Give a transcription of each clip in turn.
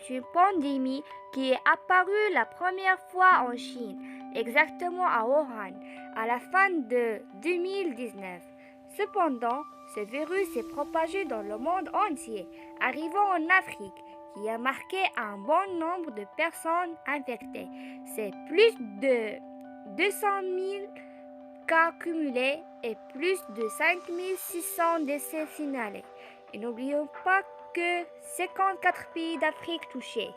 une pandémie qui est apparue la première fois en Chine, exactement à Wuhan, à la fin de 2019. Cependant, ce virus s'est propagé dans le monde entier, arrivant en Afrique, qui a marqué un bon nombre de personnes infectées. C'est plus de 200 000 cas cumulés et plus de 5 600 décès signalés. Et n'oublions pas que 54 pays d'Afrique touchés.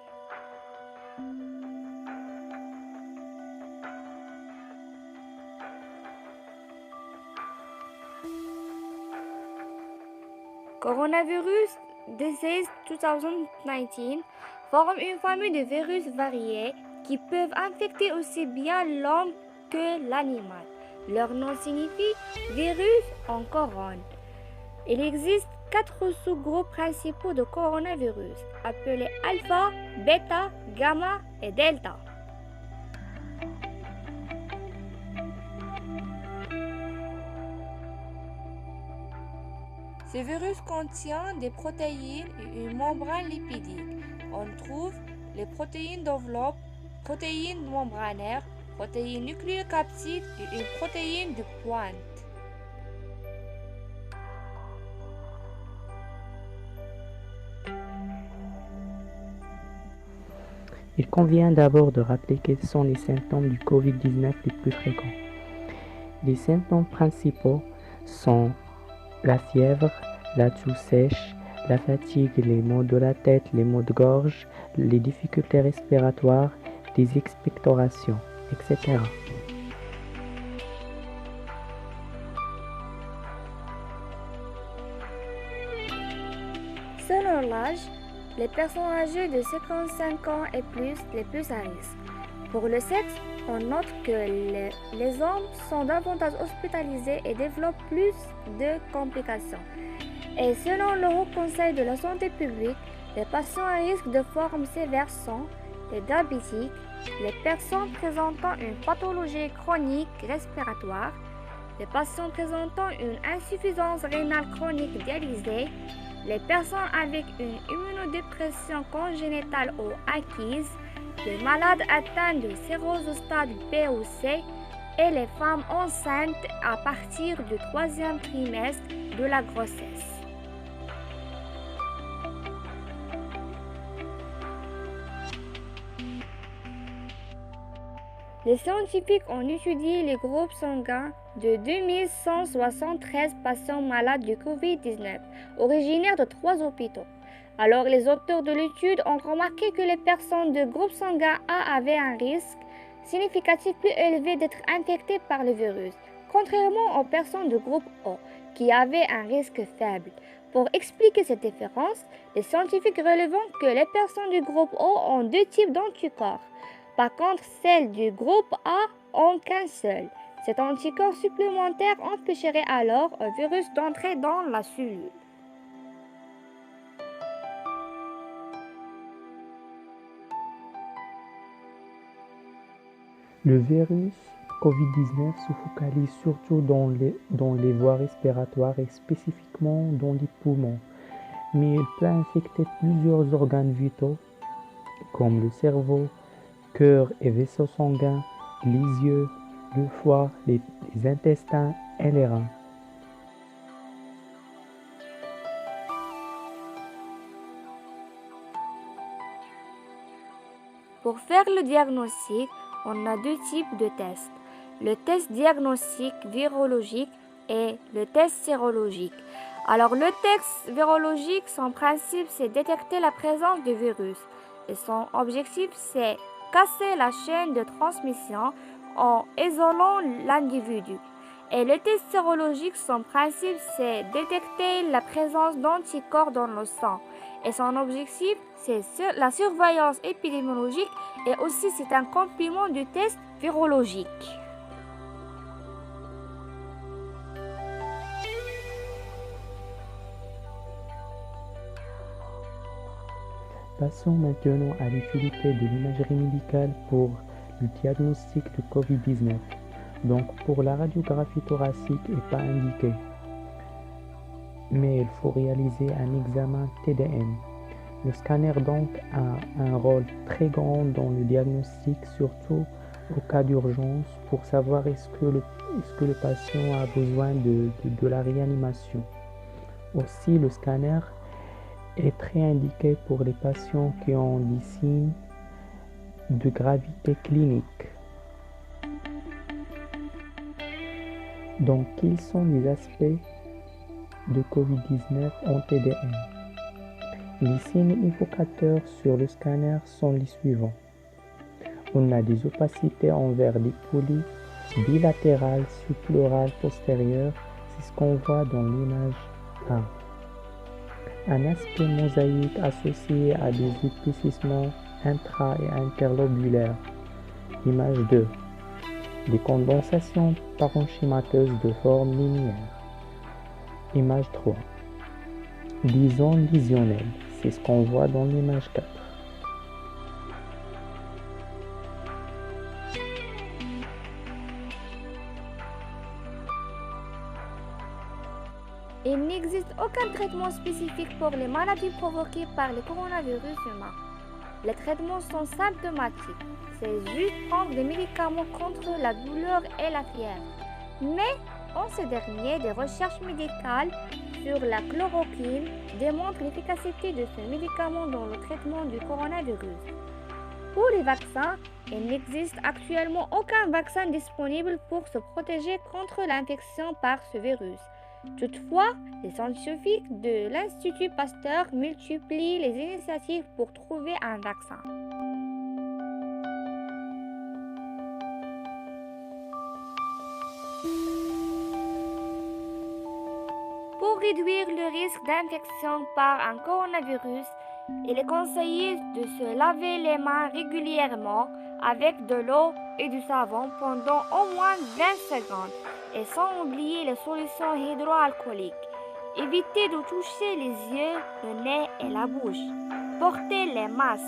Coronavirus Disease 2019 forme une famille de virus variés qui peuvent infecter aussi bien l'homme que l'animal. Leur nom signifie virus en couronne. Il existe 4 sous-groupes principaux de coronavirus, appelés alpha, bêta, gamma et delta. Ce virus contient des protéines et une membrane lipidique. On trouve les protéines d'enveloppe, protéines membranaires, protéines nucléocapsides et une protéine de pointe. Il convient d'abord de rappeler quels sont les symptômes du Covid-19 les plus fréquents. Les symptômes principaux sont la fièvre, la toux sèche, la fatigue, les maux de la tête, les maux de gorge, les difficultés respiratoires, les expectorations, etc. Selon l'âge, les personnes âgées de 55 ans et plus les plus à risque. Pour le sexe, on note que les hommes sont davantage hospitalisés et développent plus de complications. Et selon le Haut Conseil de la santé publique, les patients à risque de formes sévères sont les diabétiques, les personnes présentant une pathologie chronique respiratoire, les patients présentant une insuffisance rénale chronique dialysée, les personnes avec une immunodépression congénitale ou acquise, les malades atteints de cirrhose au stade B ou C et les femmes enceintes à partir du 3e trimestre de la grossesse. Les scientifiques ont étudié les groupes sanguins de 2173 patients malades du Covid-19, originaires de 3 hôpitaux. Alors, les auteurs de l'étude ont remarqué que les personnes de groupe sanguin A avaient un risque significatif plus élevé d'être infectées par le virus, contrairement aux personnes de groupe O, qui avaient un risque faible. Pour expliquer cette différence, les scientifiques relèvent que les personnes du groupe O ont 2 types d'anticorps. Par contre, celles du groupe A ont qu'un seul. Cet anticorps supplémentaire empêcherait alors un virus d'entrer dans la cellule. Le virus Covid-19 se focalise surtout dans les voies respiratoires et spécifiquement dans les poumons, mais il peut infecter plusieurs organes vitaux comme le cerveau, cœur et vaisseaux sanguins, les yeux, le foie, les intestins et les reins. Pour faire le diagnostic, on a 2 types de tests. Le test diagnostique virologique et le test sérologique. Alors le test virologique, son principe, c'est détecter la présence du virus. Et son objectif, c'est casser la chaîne de transmission en isolant l'individu. Et le test sérologique, son principe, c'est détecter la présence d'anticorps dans le sang. Et son objectif, c'est la surveillance épidémiologique et aussi c'est un complément du test virologique. Passons maintenant à l'utilité de l'imagerie médicale pour le diagnostic de Covid-19. Donc pour la radiographie thoracique n'est pas indiquée, mais il faut réaliser un examen TDM. Le scanner donc a un rôle très grand dans le diagnostic, surtout au cas d'urgence, pour savoir est-ce que le patient a besoin de la réanimation. Aussi, le scanner est très indiqué pour les patients qui ont des signes de gravité clinique. Donc, quels sont les aspects de COVID-19 en TDM? Les signes évocateurs sur le scanner sont les suivants. On a des opacités envers des poulies bilatérales subpleurales postérieures, c'est ce qu'on voit dans l'image 1. Un aspect mosaïque associé à des épaississements intra- et interlobulaires, image 2. Des condensations parenchymateuses de forme linéaire, image 3. Des zones lésionnelles, c'est ce qu'on voit dans l'image 4. Il n'existe aucun traitement spécifique pour les maladies provoquées par le coronavirus humain. Les traitements sont symptomatiques. C'est juste prendre des médicaments contre la douleur et la fièvre. Mais en ce dernier, des recherches médicales sur la chloroquine démontrent l'efficacité de ce médicament dans le traitement du coronavirus. Pour les vaccins, il n'existe actuellement aucun vaccin disponible pour se protéger contre l'infection par ce virus. Toutefois, les scientifiques de l'Institut Pasteur multiplient les initiatives pour trouver un vaccin. Pour réduire le risque d'infection par un coronavirus, il est conseillé de se laver les mains régulièrement avec de l'eau et du savon pendant au moins 20 secondes et sans oublier les solutions hydroalcooliques. Évitez de toucher les yeux, le nez et la bouche. Portez les masques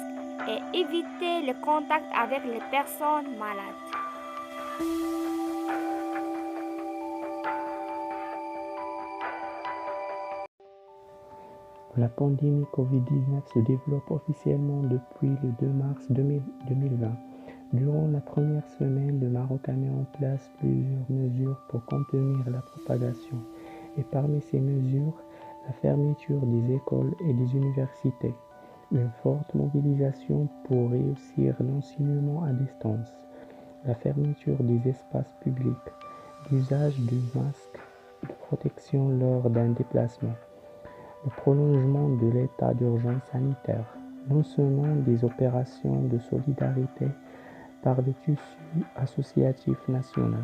et évitez le contact avec les personnes malades. La pandémie Covid-19 se développe officiellement depuis le 2 mars 2020. Durant la première semaine, le Maroc a mis en place plusieurs mesures pour contenir la propagation. Et parmi ces mesures, la fermeture des écoles et des universités, une forte mobilisation pour réussir l'enseignement à distance, la fermeture des espaces publics, l'usage du masque de protection lors d'un déplacement, le prolongement de l'état d'urgence sanitaire, non seulement des opérations de solidarité par le tissu associatif national.